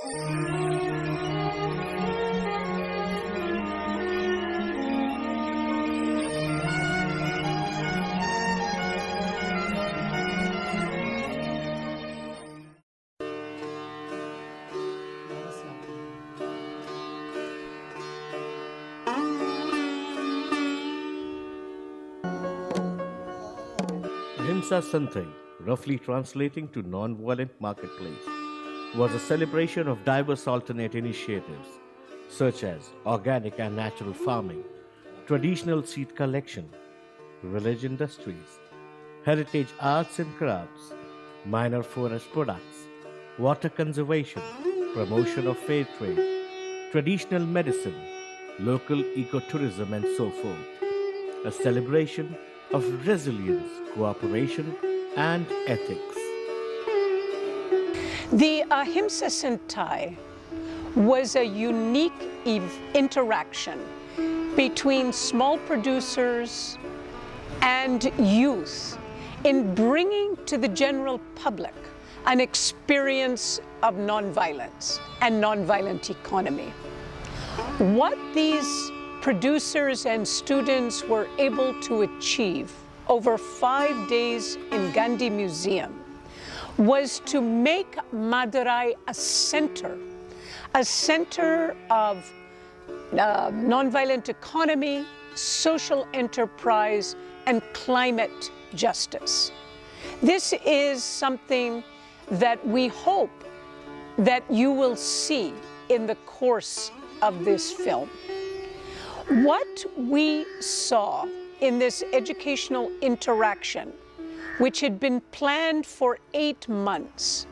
Ahimsa Santhai, roughly translating to Nonviolent Marketplace, was a celebration of diverse alternate initiatives such as organic and natural farming, traditional seed collection, village industries, heritage arts and crafts, minor forest products, water conservation, promotion of fair trade, traditional medicine, local ecotourism, and so forth. A celebration of resilience, cooperation, and ethics. The Ahimsa Santhai was a unique interaction between small producers and youth in bringing to the general public an experience of nonviolence and nonviolent economy. What these producers and students were able to achieve over 5 days in Gandhi Museum was to make Madurai a center of nonviolent economy, social enterprise, and climate justice. This is something that we hope that you will see in the course of this film. What we saw in this educational interaction, which had been planned for 8 months,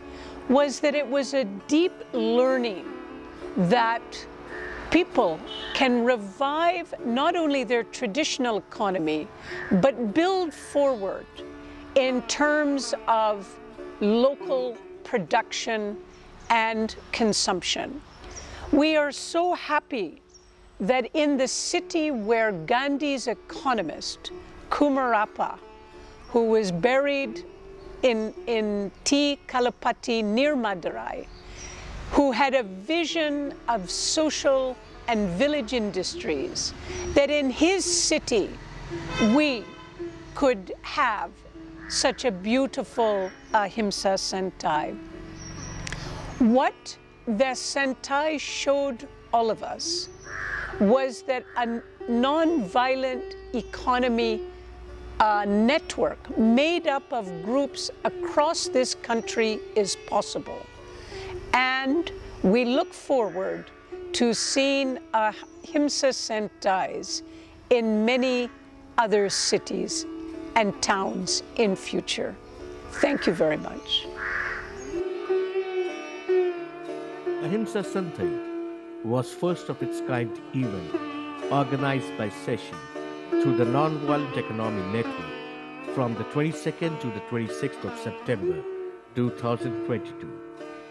was that it was a deep learning that people can revive not only their traditional economy, but build forward in terms of local production and consumption. We are so happy that in the city where Gandhi's economist, Kumarappa, who was buried in T. Kalapati near Madurai, who had a vision of social and village industries, that in his city we could have such a beautiful Ahimsa Santhai. What the Santhai showed all of us was that a non-violent economy network made up of groups across this country is possible. And we look forward to seeing Ahimsa Santhais in many other cities and towns in future. Thank you very much. Ahimsa Santhai was first of its kind event organized by CESCI through the Nonviolent Economy Network from the 22nd to the 26th of September 2022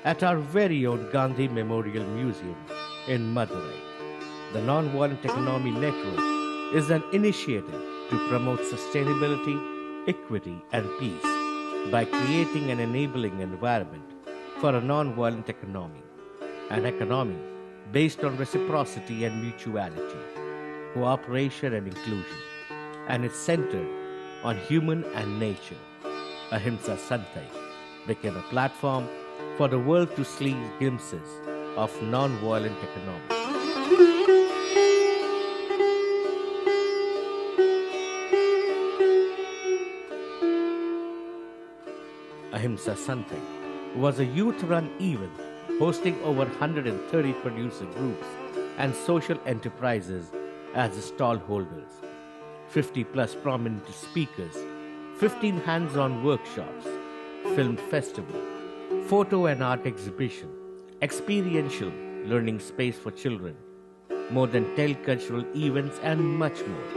at our very own Gandhi Memorial Museum in Madurai. The Nonviolent Economy Network is an initiative to promote sustainability, equity, and peace by creating an enabling environment for a nonviolent economy, an economy based on reciprocity and mutuality, cooperation and inclusion, and is centered on human and nature. Ahimsa Santhai became a platform for the world to see glimpses of non-violent economy. Ahimsa Santhai was a youth-run event hosting over 130 producer groups and social enterprises as stall holders, 50 plus prominent speakers, 15 hands-on workshops, film festival, photo and art exhibition, experiential learning space for children, more than 10 cultural events and much more.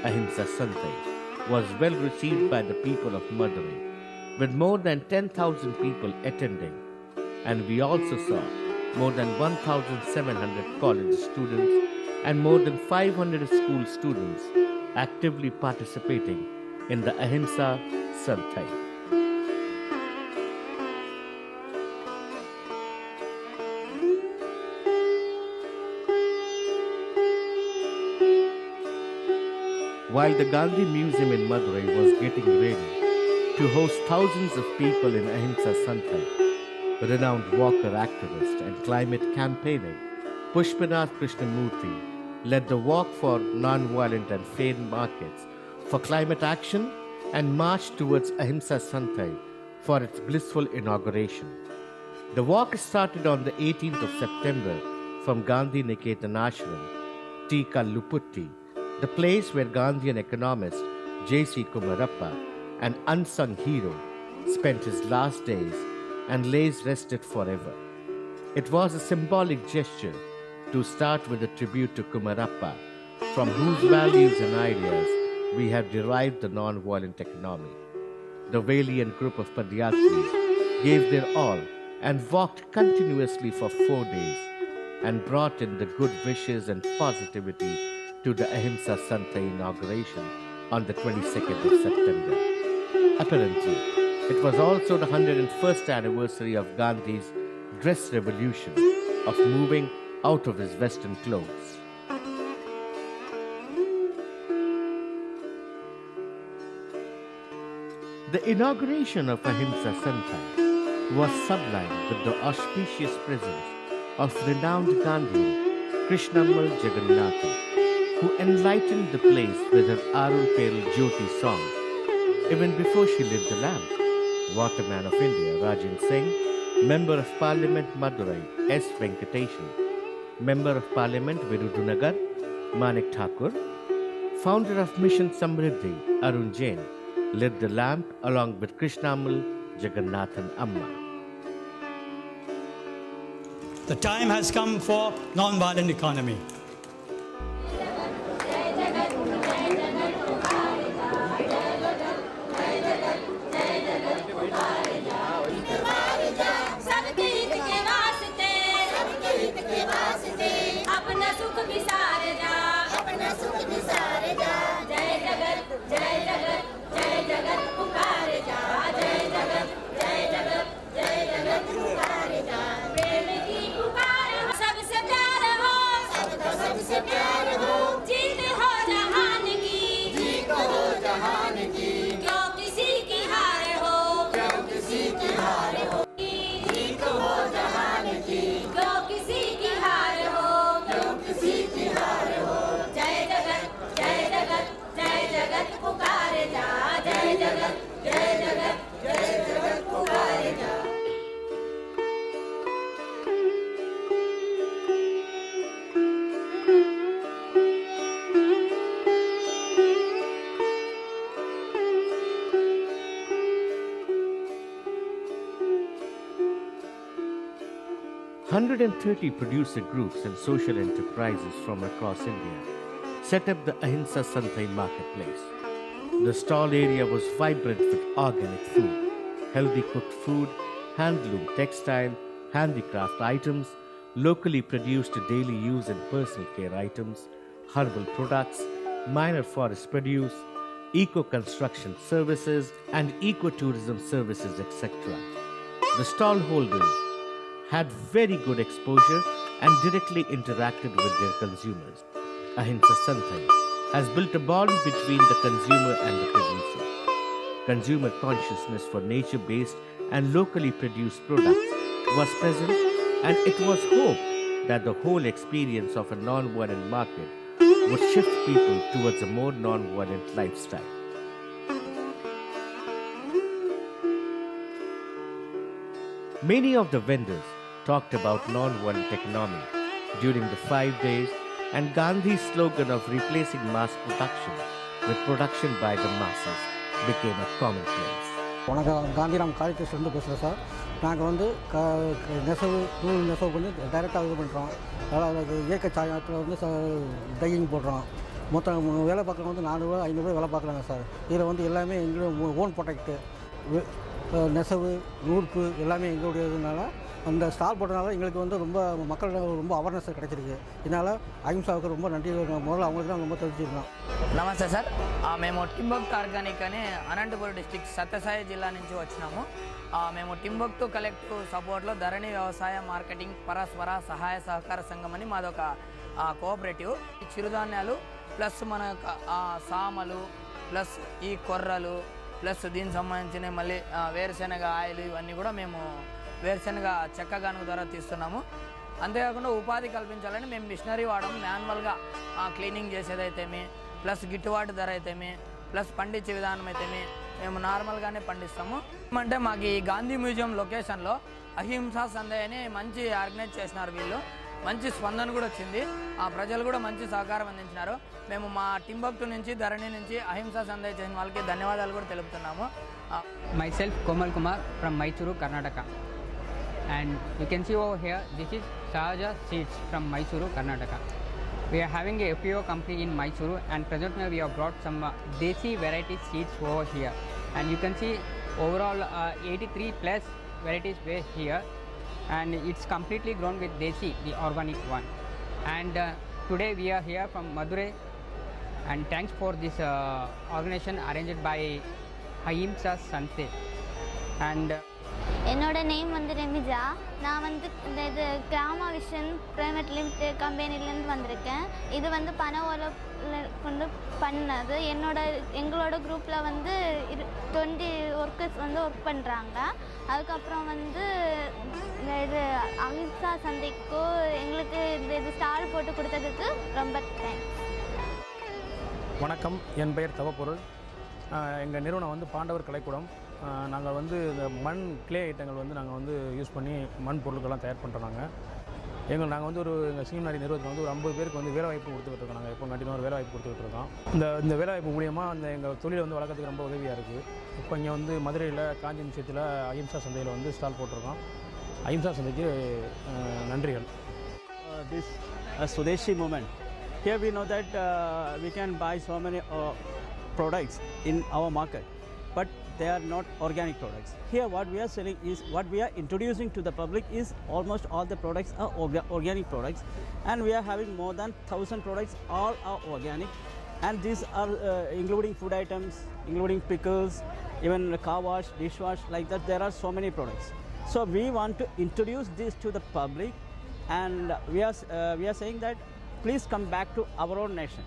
Ahimsa Santhai was well received by the people of Madurai, with more than 10,000 people attending, and we also saw more than 1,700 college students and more than 500 school students actively participating in the Ahimsa Santhai. while the Gandhi Museum in Madurai was getting ready to host thousands of people in Ahimsa Santhai, renowned walker activist and climate campaigner Pushpanath Krishnamurthy led the Walk for Nonviolent and Fair Markets for Climate Action and marched towards Ahimsa Santhai for its blissful inauguration. The walk started on the 18th of September from Gandhi Niketan Ashram, T. Kalluputti, the place where Gandhian economist J.C. Kumarappa, an unsung hero, spent his last days and lays rested forever. It was a symbolic gesture to start with a tribute to Kumarappa, from whose values and ideas we have derived the non-violent economy. The valiant group of Padyatris gave their all and walked continuously for 4 days and brought in the good wishes and positivity to the Ahimsa Santhai inauguration on the 22nd of September. Apparently, it was also the 101st anniversary of Gandhi's dress revolution of moving out of his western clothes. The inauguration of Ahimsa Santhai was sublime with the auspicious presence of renowned Gandhian Krishnammal Jagannathan, who enlightened the place with her Arul Perul Jyoti song even before she lit the lamp. Waterman of India Rajendra Singh, Member of Parliament Madurai S. Venkateshan, Member of Parliament Virudunagar Manik Thakur, Founder of Mission Samriddhi Arun Jain lit the lamp along with Krishnammal Jagannathan Amma. The time has come for non-violent economy. Hundred and 30 producer groups and social enterprises from across India set up the Ahimsa Santhai marketplace. The stall area was vibrant with organic food, healthy cooked food, handloom textile, handicraft items, locally produced daily use and personal care items, herbal products, minor forest produce, eco-construction services, and eco-tourism services, etc. The stallholders had very good exposure and directly interacted with their consumers. Ahimsa Santhai has built a bond between the consumer and the producer. Consumer consciousness for nature-based and locally produced products was present, and it was hoped that the whole experience of a non-violent market would shift people towards a more non-violent lifestyle. Many of the vendors talked about non-violent economy during the 5 days, and Gandhi's slogan of replacing mass production with production by the masses became a commonplace. வணக்கம், காந்திராம் காலேஜ்லேருந்து பேசுகிறேன் sir. நாங்கள் வந்து நெசவு நூல் நெசவு பண்ணி டைரெக்டாக இது பண்ணுறோம். அதாவது இயற்கை சாயத்தில் வந்து டையிங் போடுறோம். மொத்தம் வேலை பார்க்குறவங்க வந்து 400 500 வேலை பார்க்குறாங்க சார். இதில் வந்து எல்லாமே எங்களுடைய ஓன் ப்ராடக்ட்டு, நெசவு நூற்பு எல்லாமே எங்களுடையதுனால அந்த ஸ்டால் போட்டதுனால எங்களுக்கு வந்து ரொம்ப மக்கள் ரொம்ப அவேர்னஸ் கிடைச்சிருக்கு. இதனால் அஹிம்சாவுக்கு ரொம்ப நன்றி. முதல்ல அவங்களுக்கு தான் ரொம்ப தெரிஞ்சுக்கலாம். నమస్తే సార్, మేము టింబక్తు ఆర్గానిక్ అని అనంతపురం డిస్ట్రిక్ట్ సత్యసాయి జిల్లా నుంచి వచ్చినాము. మేము టింబక్తు కలెక్టివ్ సపోర్ట్లో ధరణి వ్యవసాయ మార్కెటింగ్ పరస్పర సహాయ సహకార సంఘం అని మాదొక కోఆపరేటివ్. చిరుధాన్యాలు ప్లస్ మన సామలు ప్లస్ ఈ కొర్రలు ప్లస్ దీనికి సంబంధించిన మళ్ళీ వేరుశెనగ ఆయిల్ ఇవన్నీ కూడా మేము వేరుశెనగ చెక్క గానుగ ద్వారా తీస్తున్నాము. అంతేకాకుండా ఉపాధి కల్పించాలని మేము మిషనరీ వాడము. మాన్యువల్గా క్లీనింగ్ చేసేదైతేమి ప్లస్ గిట్టుబాటు ధర అయితేమి ప్లస్ పండించే విధానం అయితేమి మేము నార్మల్గానే పండిస్తాము. అంటే మాకు ఈ గాంధీ మ్యూజియం లొకేషన్లో అహింసా సంధై అని మంచి ఆర్గనైజ్ చేసినారు. వీళ్ళు మంచి స్పందన కూడా వచ్చింది. ఆ ప్రజలు కూడా మంచి సహకారం అందించినారు. మేము మా టింబక్టు నుంచి ధరణి నుంచి అహింసా సంధై చేసిన వాళ్ళకి ధన్యవాదాలు కూడా తెలుపుతున్నాము. Myself Komal Kumar from Mysuru, Karnataka. And you can see over here, this is Sahaja seeds from Mysuru, Karnataka. We are having a FPO company in Mysuru, and presently we have brought some Desi variety seeds over here. And you can see overall 83 plus varieties were here, and it's completely grown with Desi, the organic one. And today we are here from Madurai, and thanks for this organization arranged by Ahimsa Santhai. And என்னோட name வந்து ரெமிஜா. நான் வந்து இது கிராம vision private limited கம்பெனிலேருந்து வந்திருக்கேன். இது வந்து பண உழைப்பில் கொண்டு பண்ணது. எங்களோட குரூப்பில் வந்து 20 ஒர்க்கர்ஸ் வந்து ஒர்க் பண்ணுறாங்க. அதுக்கப்புறம் வந்து இது அஹிம்சா சந்தைக்கு எங்களுக்கு இது ஸ்டால் போட்டு கொடுத்ததுக்கு ரொம்ப தேங்க்ஸ். வணக்கம், என் பெயர் தவப்பொருள். எங்கள் நிறுவனம் வந்து பாண்டவர் கலைக்கூடம். நாங்கள் வந்து இந்த மண் கிளே ஐட்டங்கள் வந்து நாங்கள் வந்து யூஸ் பண்ணி மண் பொருட்கள்லாம் தயார் பண்ணுறோம். நாங்கள் வந்து எங்கள் சீமனாரி நிறுவனத்தில் வந்து ஒரு 50 பேருக்கு வந்து வேலைவாய்ப்பு கொடுத்துக்கிட்டு இருக்கோம். நாங்கள் எப்போ கண்டினியூ வேலைவாய்ப்பு கொடுத்துக்கிட்டு இருக்கோம். இந்த வேலைவாய்ப்பு மூலியமாக எங்கள் தொழிலை வந்து வளர்க்கறதுக்கு ரொம்ப உதவியாக இருக்குது. இப்போ இங்கே வந்து மதுரையில் காஞ்சி மியூசியத்தில் அஹிம்சா சந்தையில் வந்து ஸ்டால் போட்டிருக்கோம். அஹிம்சா சந்தைக்கு நன்றிகள். This Swadeshi movement. Here we know that we can buy so many products in our market, but they are not organic products. Here what we are selling is, what we are introducing to the public is almost all the products are organic products, and we are having more than 1000 products, all are organic, and these are including food items, including pickles, even car wash, dishwash, like that. There are so many products. So we want to introduce this to the public, and we are saying that please come back to our own nation.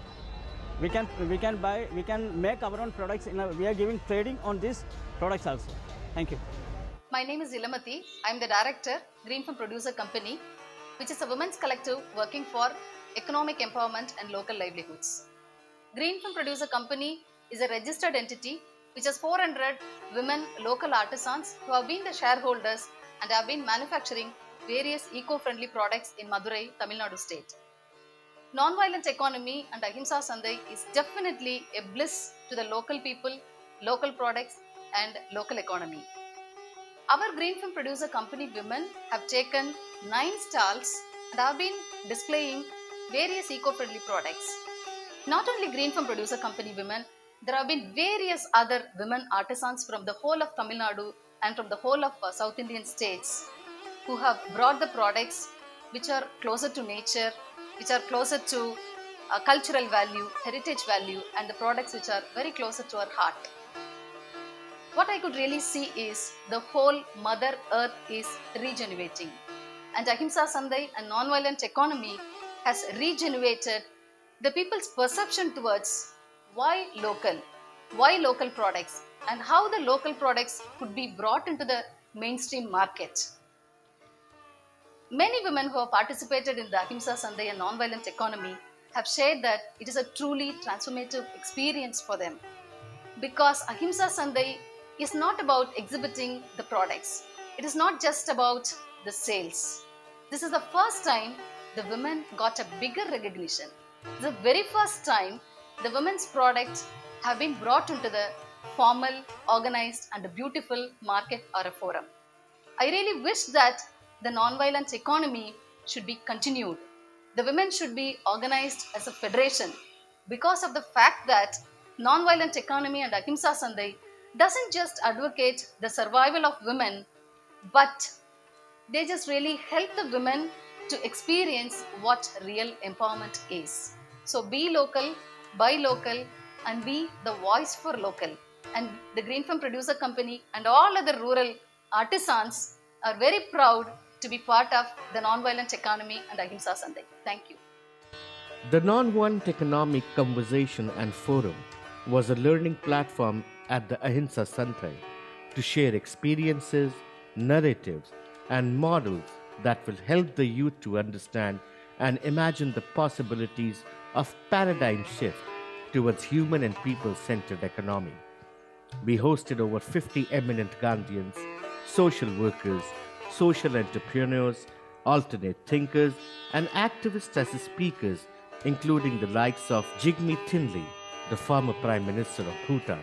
We can make our own products. We are giving trading on these products also. Thank you. My name is Ilamati. I am the director, Green Film Producer Company, which is a women's collective working for economic empowerment and local livelihoods. Green Film Producer Company is a registered entity which has 400 women local artisans who have been the shareholders and have been manufacturing various eco-friendly products in Madurai, Tamilnadu state. Nonviolent economy and Ahimsa Santhai is definitely a bliss to the local people, local products and local economy. Our Green Film Producer Company women have taken 9 stalls and have been displaying various eco-friendly products. Not only Green Film Producer Company women, there have been various other women artisans from the whole of Tamil Nadu and from the whole of South Indian states who have brought the products which are closer to nature, which are closer to cultural value, heritage value, and the products which are very closer to our heart. What I could really see is the whole Mother Earth is regenerating, and Ahimsa Santhai and Nonviolent Economy has regenerated the people's perception towards why local products, and how the local products could be brought into the mainstream market. Many women who have participated in the Ahimsa Santhai and Nonviolent Economy have shared that it is a truly transformative experience for them, because Ahimsa Santhai is not about exhibiting the products. It is not just about the sales. This is the first time the women got a bigger recognition. The very first time the women's products have been brought into the formal, organized and beautiful market or a forum. I really wish that the nonviolent economy should be continued. The women should be organized as a federation, because of the fact that Nonviolent Economy and Ahimsa Santhai doesn't just advocate the survival of women, but they just really help the women to experience what real empowerment is. So be local, buy local, and be the voice for local. And the Green Film Producer Company and all other rural artisans are very proud to be part of the Nonviolent Economy and Ahimsa Santhai. Thank you. The Nonviolent Economic Conversation and Forum was a learning platform at the Ahimsa Santhai to share experiences, narratives, and models that will help the youth to understand and imagine the possibilities of paradigm shift towards human and people-centered economy. We hosted over 50 eminent Gandhians, social workers, social entrepreneurs, alternate thinkers, and activists as speakers, including the likes of Jigmi Thinley, the former Prime Minister of Bhutan,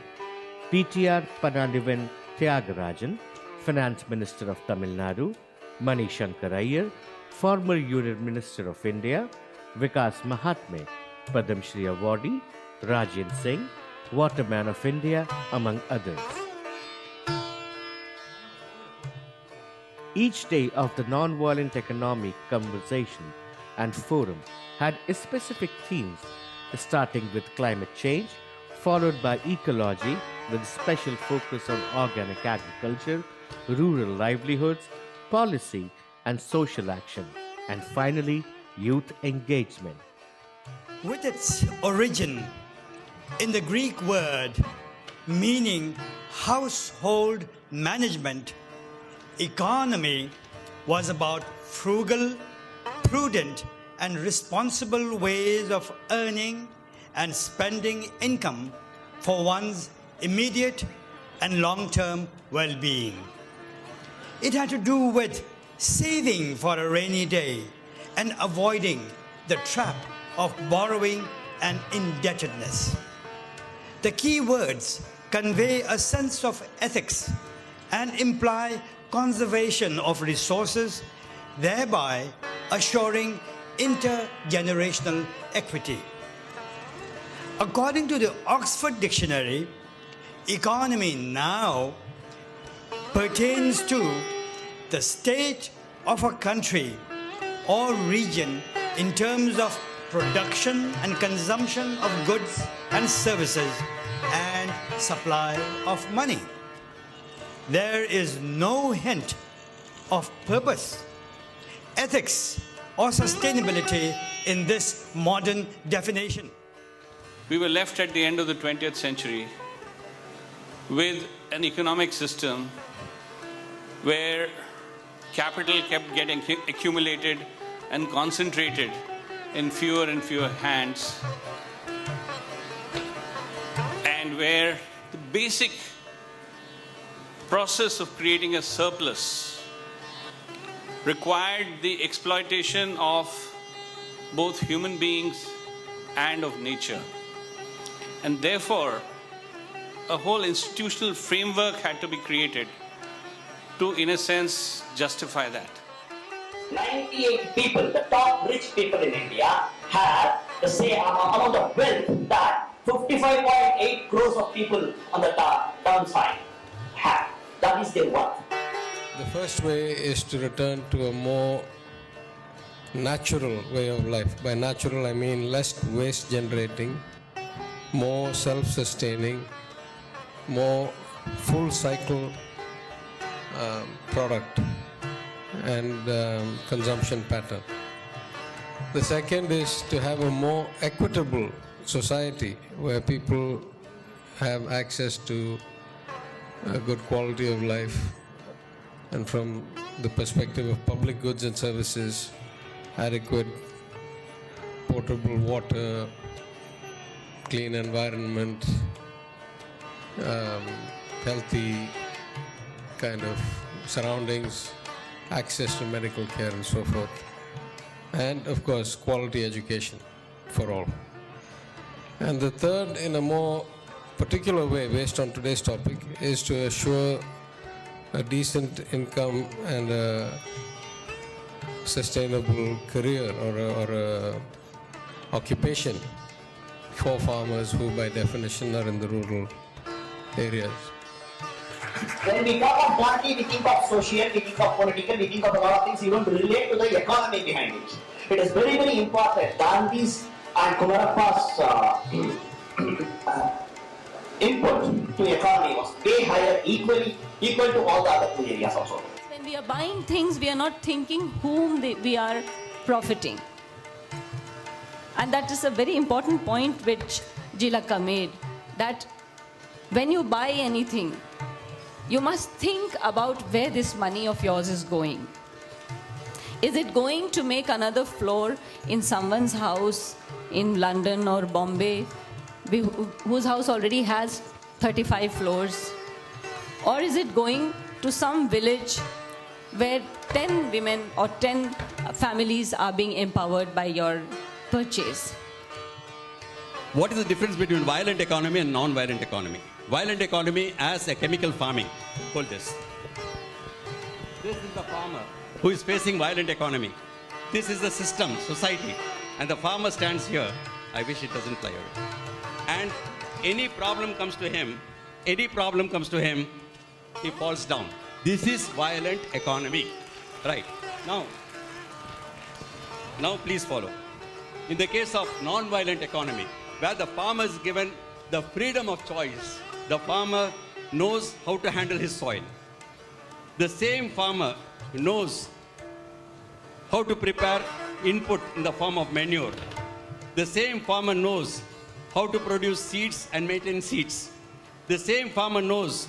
PTR Palanivel Thiyagarajan, Finance Minister of Tamilnadu, Mani Shankar Iyer, former Union Minister of India, Vikas Mahatme, Padam Shri Awardee, Rajendra Singh, Waterman of India, among others. Each day of the Nonviolent Economic Conversation and Forum had specific themes, starting with climate change, followed by ecology with special focus on organic agriculture, rural livelihoods, policy and social action, and finally, youth engagement. With its origin in the Greek word meaning household management, economy was about frugal, prudent, and responsible ways of earning and spending income for one's immediate and long-term well-being. It had to do with saving for a rainy day and avoiding the trap of borrowing and indebtedness. The key words convey a sense of ethics and imply conservation of resources, thereby assuring intergenerational equity. According to the Oxford Dictionary, economy now pertains to the state of a country or region in terms of production and consumption of goods and services and supply of money. There is no hint of purpose, ethics, or sustainability in this modern definition. We were left at the end of the 20th century with an economic system where capital kept getting accumulated and concentrated in fewer and fewer hands, and where the basic process of creating a surplus required the exploitation of both human beings and of nature. And therefore, a whole institutional framework had to be created to, in a sense, justify that. 98 people, the top rich people in India, have the same amount of wealth that 55.8 crores of people on the downside have. That is their wealth. The first way is to return to a more natural way of life. By natural, I mean less waste generating, more self-sustaining, more full cycle product and consumption pattern. The second is to have a more equitable society where people have access to a good quality of life, and from the perspective of public goods and services, adequate potable water, clean environment, healthy kind of surroundings, access to medical care and so forth, and of course quality education for all. And the third, in a more particular way based on today's topic, is to assure a decent income and a sustainable career or a occupation for farmers who by definition are in the rural areas. When we talk of Gandhi, we think of social, we think of political, we think of a lot of things, even relate to the economy behind it. It is very, very important. Gandhi's and Kumarappa's input to economy was way higher, equal to all the other two areas also. When we are buying things, we are not thinking whom we are profiting. And that is a very important point which Jilaka made, that when you buy anything, you must think about where this money of yours is going. Is it going to make another floor in someone's house in London or Bombay, whose house already has 35 floors? Or is it going to some village where 10 women or 10 families are being empowered by your purchase? What is the difference between violent economy and non-violent economy? Violent economy as a chemical farming. Hold this. This is the farmer who is facing violent economy. This is the system, society. And the farmer stands here. I wish it doesn't fly away. And any problem comes to him, he falls down. This is violent economy. Right. Now please follow. In the case of non-violent economy, where the farmer is given the freedom of choice, the farmer knows how to handle his soil. The same farmer knows how to prepare input in the form of manure. The same farmer knows how to produce seeds and maintain seeds. The same farmer knows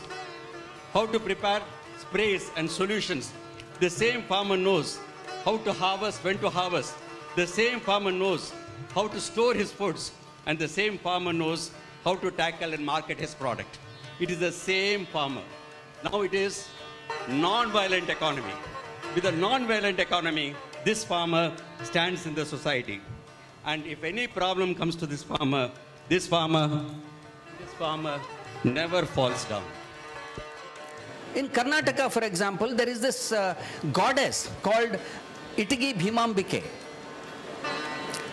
how to prepare sprays and solutions. The same farmer knows how to harvest, when to harvest. The same farmer knows how to store his foods. And the same farmer knows how to tackle and market his product. It is the same farmer. Now it is non-violent economy. With a non-violent economy, this farmer stands in the society. And if any problem comes to this farmer never falls down. In Karnataka, for example, there is this goddess called Itigi Bhimambike.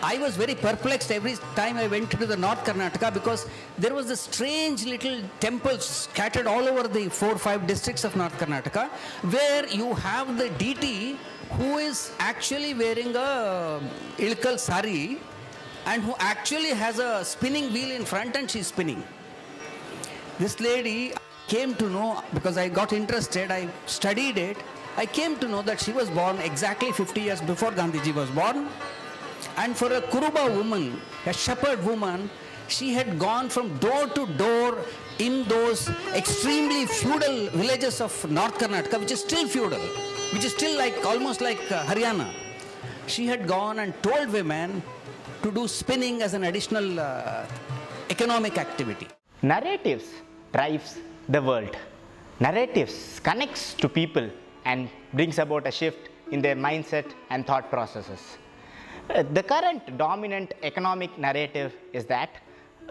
I was very perplexed every time I went to the North Karnataka, because there was this strange little temple scattered all over the 4 or 5 districts of North Karnataka, where you have the deity who is actually wearing a ilkal sari and who actually has a spinning wheel in front and she's spinning. This lady came to know, because I got interested, I studied it, I came to know that she was born exactly 50 years before Gandhiji was born. And for a Kuruba woman, a shepherd woman, she had gone from door to door in those extremely feudal villages of North Karnataka, which is still feudal, which is still like almost like Haryana. She had gone and told women to do spinning as an additional economic activity. Narratives drives the world. Narratives connects to people and brings about a shift in their mindset and thought processes. The current dominant economic narrative is that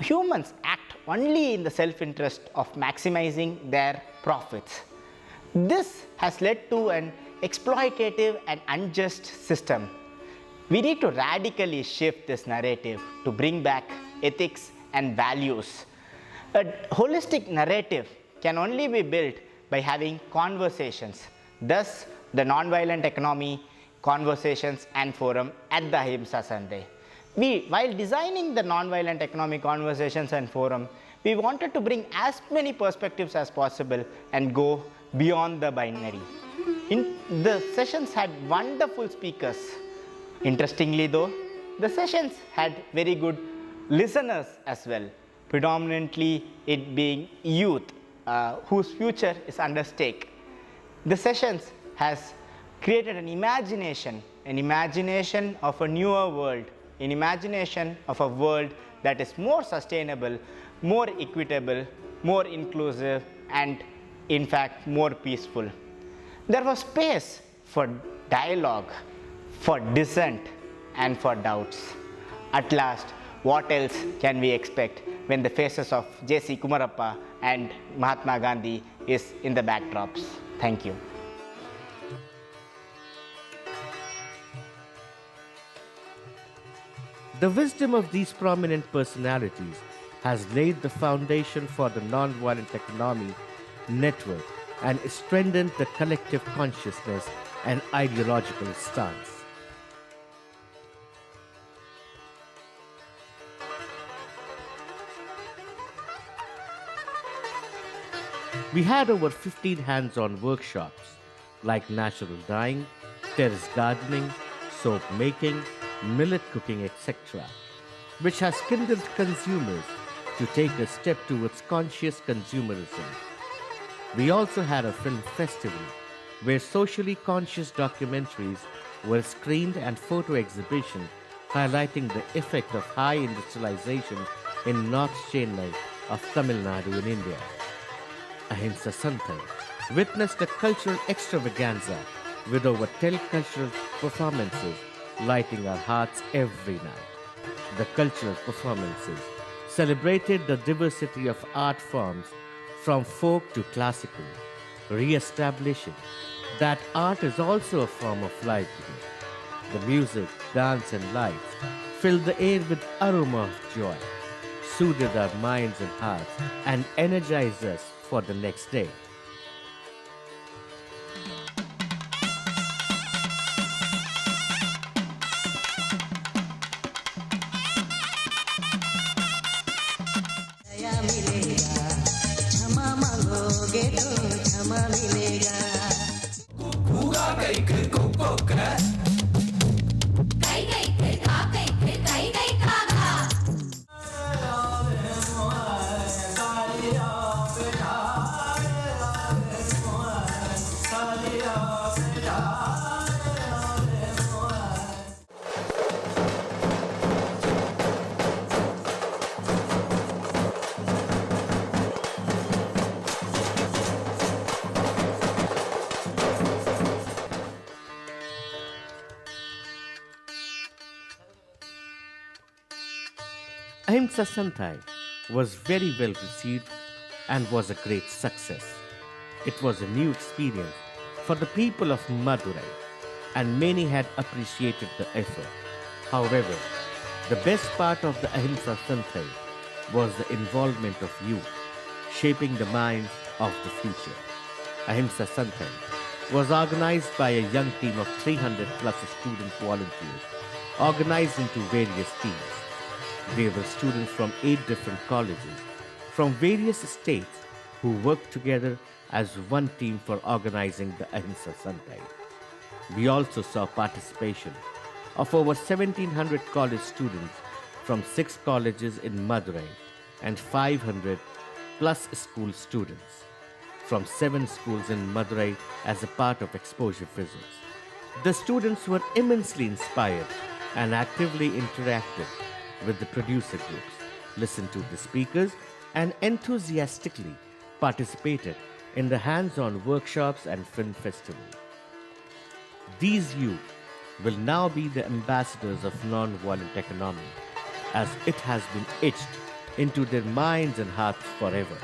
humans act only in the self-interest of maximizing their profits. This has led to an exploitative and unjust system. We need to radically shift this narrative to bring back ethics and values. A holistic narrative can only be built by having conversations. Thus, the Nonviolent Economy Conversations and Forum at the Ahimsa Santhai. While designing the Nonviolent Economic Conversations and Forum, we wanted to bring as many perspectives as possible and go beyond the binary. The sessions had wonderful speakers. Interestingly though, the sessions had very good listeners as well, predominantly it being youth whose future is under stake. The sessions has created an imagination of a newer world, an imagination of a world that is more sustainable, more equitable, more inclusive, and in fact more peaceful. There was space for dialogue, for dissent, and for doubts. At last, what else can we expect when the faces of J.C. Kumarappa and Mahatma Gandhi is in the backdrops? Thank you. The wisdom of these prominent personalities has laid the foundation for the Nonviolent Economy Network and strengthened the collective consciousness and ideological stance. We had over 15 hands-on workshops like natural dyeing, terrace gardening, soap making, millet cooking, etc. which has kindled consumers to take a step towards conscious consumerism. We also had a film festival where socially conscious documentaries were screened and photo exhibition highlighting the effect of high industrialization in North Chennai of Tamilnadu in India. Ahimsa Santhai witnessed a cultural extravaganza with over 10 cultural performances lighting our hearts every night. The cultural performances celebrated the diversity of art forms from folk to classical, re-establishing that art is also a form of livelihood. The music, dance and lights filled the air with aroma of joy, soothed our minds and hearts and energized us for the next day. Ahimsa Santhai was very well received and was a great success. It was a new experience for the people of Madurai and many had appreciated the effort. However, the best part of the Ahimsa Santhai was the involvement of youth, shaping the minds of the future. Ahimsa Santhai was organized by a young team of 300 plus student volunteers, organized into various teams. They were students from 8 different colleges from various states who worked together as one team for organizing the Ahimsa Santhai. We also saw participation of over 1700 college students from 6 colleges in Madurai and 500 plus school students from 7 schools in Madurai as a part of exposure visits. The students were immensely inspired and actively interacted with the producer groups, listened to the speakers, and enthusiastically participated in the hands-on workshops and film festival. These youth will now be the ambassadors of nonviolent economy, as it has been etched into their minds and hearts forever.